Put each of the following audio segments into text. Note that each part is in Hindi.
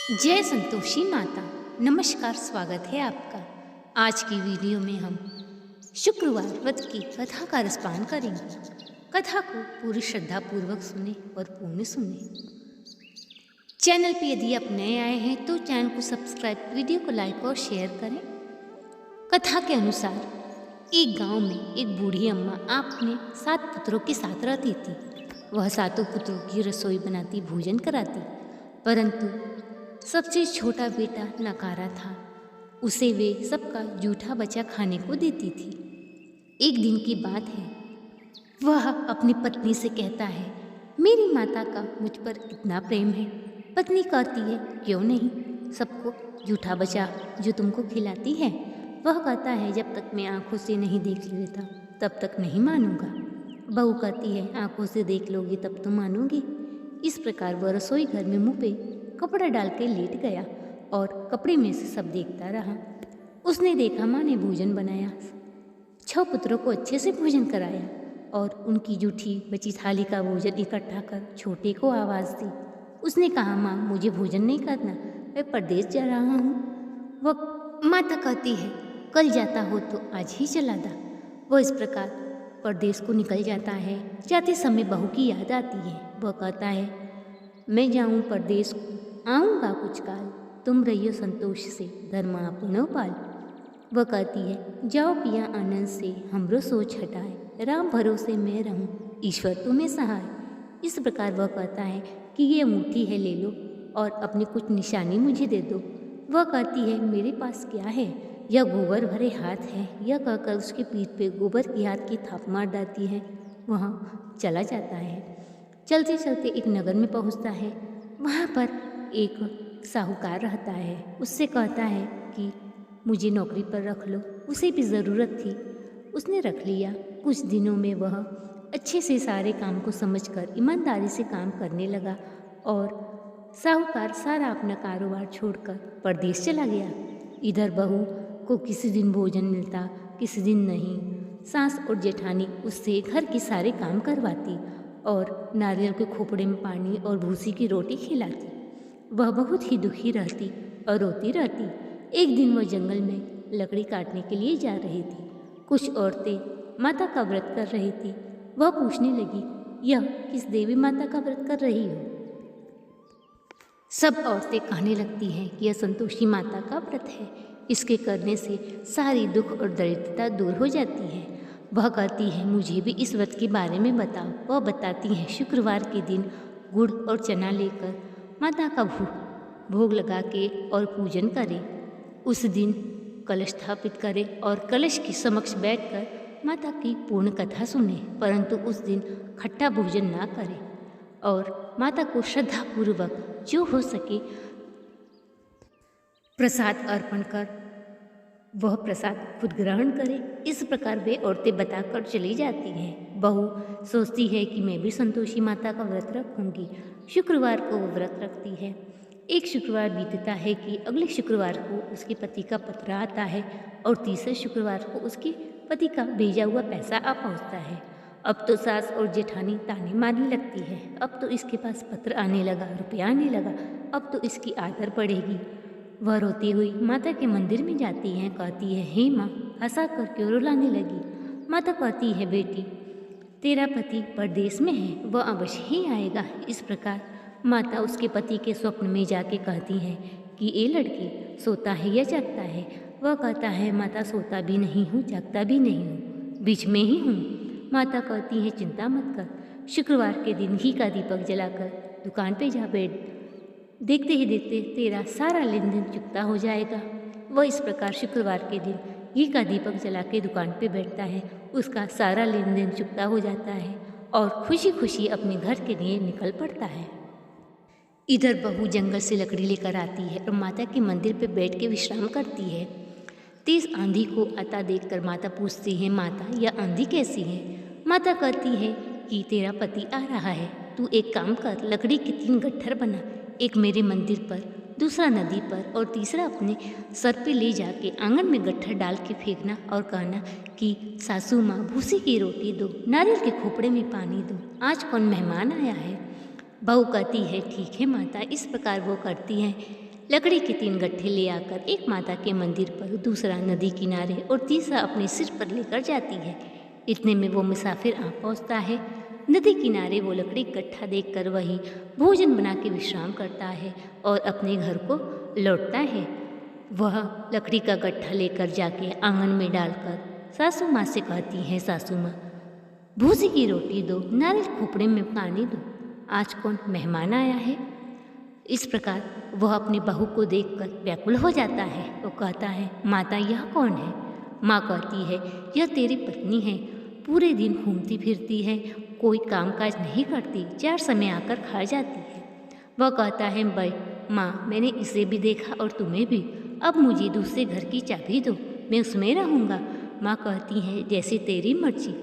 जय संतोषी माता। नमस्कार, स्वागत है आपका। आज की वीडियो में हम शुक्रवार व्रत की कथा का रसपान करेंगे। कथा को पूरी श्रद्धा पूर्वक सुने और पूर्ण सुने। चैनल पे यदि आप नए आए हैं तो चैनल को सब्सक्राइब, वीडियो को लाइक और शेयर करें। कथा के अनुसार एक गांव में एक बूढ़ी अम्मा अपने 7 पुत्रों के साथ रहती थी। वह 7 पुत्रों की रसोई बनाती, भोजन कराती, परंतु सबसे छोटा बेटा नकारा था। उसे वे सबका जूठा बचा खाने को देती थी। एक दिन की बात है, वह अपनी पत्नी से कहता है, मेरी माता का मुझ पर इतना प्रेम है। पत्नी कहती है, क्यों नहीं, सबको जूठा बचा जो तुमको खिलाती है। वह कहता है, जब तक मैं आंखों से नहीं देख लेता तब तक नहीं मानूंगा। बहू कहती है, आंखों से देख लोगी तब तो मानूंगी। इस प्रकार वह रसोई घर में मुँह पे कपड़ा डाल के लेट गया और कपड़े में से सब देखता रहा। उसने देखा माँ ने भोजन बनाया, 6 पुत्रों को अच्छे से भोजन कराया और उनकी जूठी बची थाली का भोजन इकट्ठा कर छोटे को आवाज़ दी। उसने कहा, माँ मुझे भोजन नहीं करना, मैं परदेश जा रहा हूँ। वह माता कहती है, कल जाता हो तो आज ही चला दा। वह इस प्रकार परदेश को निकल जाता है। जाते समय बहू की याद आती है। वह कहता है, मैं जाऊँ परदेश को, आऊँगा कुछ काल, तुम रहियो संतोष से, धर्म आपनो पाल। वह कहती है, जाओ पिया आनंद से, हमरो सोच हटाए, राम भरोसे मैं रहूँ, ईश्वर तुम्हें सहाय। इस प्रकार वह कहता है कि ये अंगूठी है, ले लो और अपनी कुछ निशानी मुझे दे दो। वह कहती है, मेरे पास क्या है, यह गोबर भरे हाथ है। यह कहकर उसके पीठ पे गोबर की हाथ की थाप मार डालती है। वहाँ चला जाता है। चलते चलते एक नगर में पहुँचता है। वहाँ पर एक साहूकार रहता है। उससे कहता है कि मुझे नौकरी पर रख लो। उसे भी ज़रूरत थी, उसने रख लिया। कुछ दिनों में वह अच्छे से सारे काम को समझकर ईमानदारी से काम करने लगा और साहूकार सारा अपना कारोबार छोड़कर परदेश चला गया। इधर बहू को किसी दिन भोजन मिलता, किसी दिन नहीं। सास और जेठानी उससे घर के सारे काम करवाती और नारियल के खोपड़े में पानी और भूसी की रोटी खिलाती। वह बहुत ही दुखी रहती और रोती रहती। एक दिन वह जंगल में लकड़ी काटने के लिए जा रही थी। कुछ औरतें माता का व्रत कर रही थी। वह पूछने लगी, यह किस देवी माता का व्रत कर रही हो? सब औरतें कहने लगती हैं कि यह संतोषी माता का व्रत है, इसके करने से सारी दुख और दरिद्रता दूर हो जाती है। वह कहती है, मुझे भी इस व्रत के बारे में बताओ। वह बताती हैं, शुक्रवार के दिन गुड़ और चना लेकर माता का भोग लगा के और पूजन करें। उस दिन कलश स्थापित करें और कलश के समक्ष बैठकर माता की पूर्ण कथा सुने, परंतु उस दिन खट्टा भोजन ना करें और माता को श्रद्धापूर्वक जो हो सके प्रसाद अर्पण कर वह प्रसाद खुद ग्रहण करें। इस प्रकार वे औरतें बताकर चली जाती हैं। बहू सोचती है कि मैं भी संतोषी माता का व्रत रखूंगी। शुक्रवार को वो व्रत रखती है। एक शुक्रवार बीतता है कि अगले शुक्रवार को उसके पति का पत्र आता है और तीसरे शुक्रवार को उसके पति का भेजा हुआ पैसा आ पहुँचता है। अब तो सास और जेठानी ताने मारने लगती है, अब तो इसके पास पत्र आने लगा, रुपया आने लगा, अब तो इसकी आदर पड़ेगी। वह रोती हुई माता के मंदिर में जाती है। कहती है, हे माँ, हंसा कर क्यों रुलाने लगी? माता कहती है, बेटी तेरा पति परदेश में है, वह अवश्य ही आएगा। इस प्रकार माता उसके पति के स्वप्न में जाके कहती है कि ये लड़की सोता है या जागता है? वह कहता है, माता सोता भी नहीं हूँ, जागता भी नहीं हूँ, बीच में ही हूँ। माता कहती है, चिंता मत कर, शुक्रवार के दिन घी का दीपक जलाकर दुकान पे जा बैठ, देखते ही देखते तेरा सारा लेन देन चुकता हो जाएगा। वह इस प्रकार शुक्रवार के दिन घी का दीपक जला के दुकान पे बैठता है। उसका सारा लेन देन चुकता हो जाता है और खुशी खुशी अपने घर के लिए निकल पड़ता है। इधर बहू जंगल से लकड़ी लेकर आती है और माता के मंदिर पे बैठ के विश्राम करती है। तेज आंधी को आता देखकर माता पूछती है, माता यह आंधी कैसी है? माता कहती है कि तेरा पति आ रहा है, तू एक काम कर, लकड़ी के 3 गट्ठर बना, एक मेरे मंदिर पर, दूसरा नदी पर और तीसरा अपने सर पे ले जाके आंगन में गट्ठर डाल के फेंकना और कहना कि सासू माँ भूसी की रोटी दो, नारियल के खोपड़े में पानी दो, आज कौन मेहमान आया है। बहू कहती है, ठीक है माता। इस प्रकार वो करती हैं। लकड़ी के 3 गट्ठे ले आकर एक माता के मंदिर पर, दूसरा नदी किनारे और तीसरा अपने सिर पर लेकर जाती है। इतने में वो मुसाफिर आ पहुँचता है। नदी किनारे वो लकड़ी गट्ठा देखकर वही भोजन बना के विश्राम करता है और अपने घर को लौटता है। वह लकड़ी का गट्ठा लेकर जाके आंगन में डालकर सासू माँ से कहती है, सासू माँ भूसी की रोटी दो, नारियल खोपड़े में पानी दो, आज कौन मेहमान आया है। इस प्रकार वह अपनी बहू को देखकर व्याकुल हो जाता है। वो कहता है, माता यह कौन है। माँ कहती है, यह तेरी पत्नी है, पूरे दिन घूमती फिरती है, कोई कामकाज नहीं करती, 4 समय आकर खा जाती है। वह कहता है, भाई माँ मैंने इसे भी देखा और तुम्हें भी, अब मुझे दूसरे घर की चाबी दो, मैं उसमें रहूँगा। माँ कहती है, जैसे तेरी मर्जी।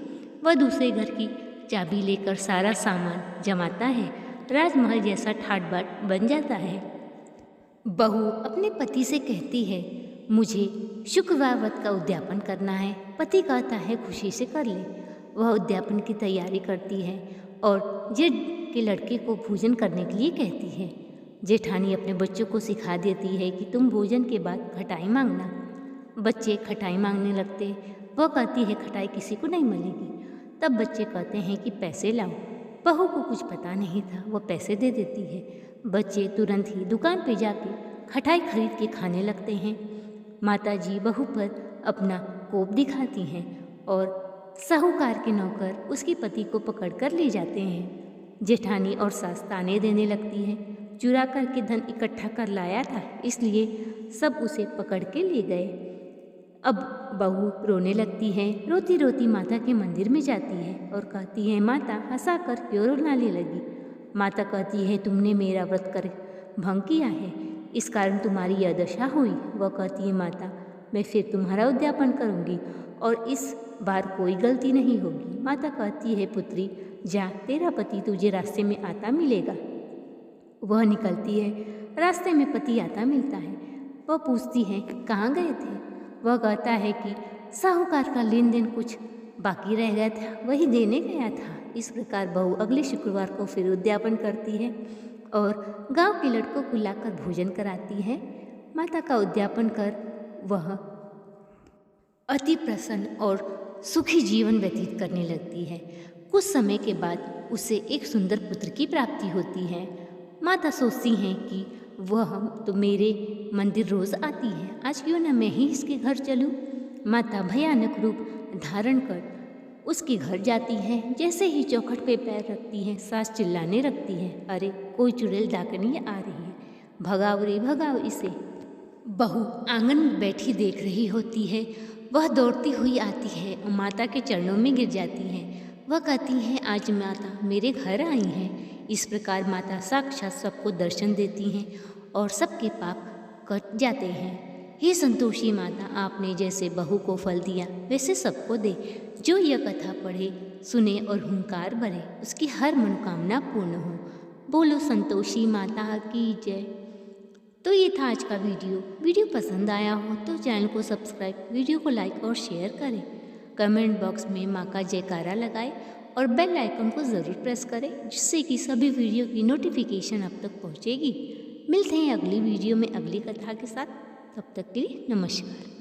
वह दूसरे घर की चाबी लेकर सारा सामान जमाता है। राजमहल जैसा ठाट बाट बन जाता है। बहू अपने पति से कहती है, मुझे शुक्रवार व्रत का उद्यापन करना है। पति कहता है, खुशी से कर ले। वह उद्यापन की तैयारी करती है और जेठ के लड़के को भोजन करने के लिए कहती है। जेठानी अपने बच्चों को सिखा देती है कि तुम भोजन के बाद खटाई मांगना। बच्चे खटाई मांगने लगते। वह कहती है, खटाई किसी को नहीं मिलेगी। तब बच्चे कहते हैं कि पैसे लाओ। बहू को कुछ पता नहीं था, वह पैसे दे देती है। बच्चे तुरंत ही दुकान पे जाके खटाई खरीद के खाने लगते हैं। माताजी बहू पर अपना कोप दिखाती हैं और साहूकार के नौकर उसके पति को पकड़कर ले जाते हैं। जेठानी और सास ताने देने लगती हैं, चुरा करके धन इकट्ठा कर लाया था, इसलिए सब उसे पकड़ के ले गए। अब बहू रोने लगती है। रोती रोती माता के मंदिर में जाती है और कहती है, माता हंसा कर क्यों रुलाने लगी। माता कहती है, तुमने मेरा व्रत कर भंग किया है, इस कारण तुम्हारी यह दशा हुई। वह कहती है, माता मैं फिर तुम्हारा उद्यापन करूँगी और इस बार कोई गलती नहीं होगी। माता कहती है, पुत्री जा, तेरा पति तुझे रास्ते में आता मिलेगा। वह निकलती है। रास्ते में पति आता मिलता है। वह पूछती है, कहाँ गए थे। वह कहता है कि साहूकार का लेन देन कुछ बाकी रह गया था, वही देने गया था। इस प्रकार बहू अगले शुक्रवार को फिर उद्यापन करती है और गांव के लड़कों को लाकर भोजन कराती है। माता का उद्यापन कर वह अति प्रसन्न और सुखी जीवन व्यतीत करने लगती है। कुछ समय के बाद उसे एक सुंदर पुत्र की प्राप्ति होती है। माता सोचती हैं कि वह तो मेरे मंदिर रोज आती है, आज क्यों न मैं ही इसके घर चलूं। माता भयानक रूप धारण कर उसके घर जाती है। जैसे ही चौखट पे पैर रखती है, सास चिल्लाने लगती है, अरे कोई चुड़ैल डाकनी आ रही है, भगाओ रे भगाओ इसे। बहू आंगन में बैठी देख रही होती है। वह दौड़ती हुई आती है और माता के चरणों में गिर जाती है। वह कहती है, आज माता मेरे घर आई हैं। इस प्रकार माता साक्षात सबको दर्शन देती हैं और सबके पाप कट जाते हैं। हे संतोषी माता, आपने जैसे बहू को फल दिया वैसे सबको दे। जो यह कथा पढ़े, सुने और हुंकार भरे, उसकी हर मनोकामना पूर्ण हो। बोलो संतोषी माता की जय। तो ये था आज का वीडियो पसंद आया हो तो चैनल को सब्सक्राइब, वीडियो को लाइक और शेयर करें। कमेंट बॉक्स में माँ का जयकारा लगाएं और बेल आइकन को ज़रूर प्रेस करें, जिससे कि सभी वीडियो की नोटिफिकेशन आप तक पहुँचेगी। मिलते हैं अगली वीडियो में अगली कथा के साथ। तब तक के लिए नमस्कार।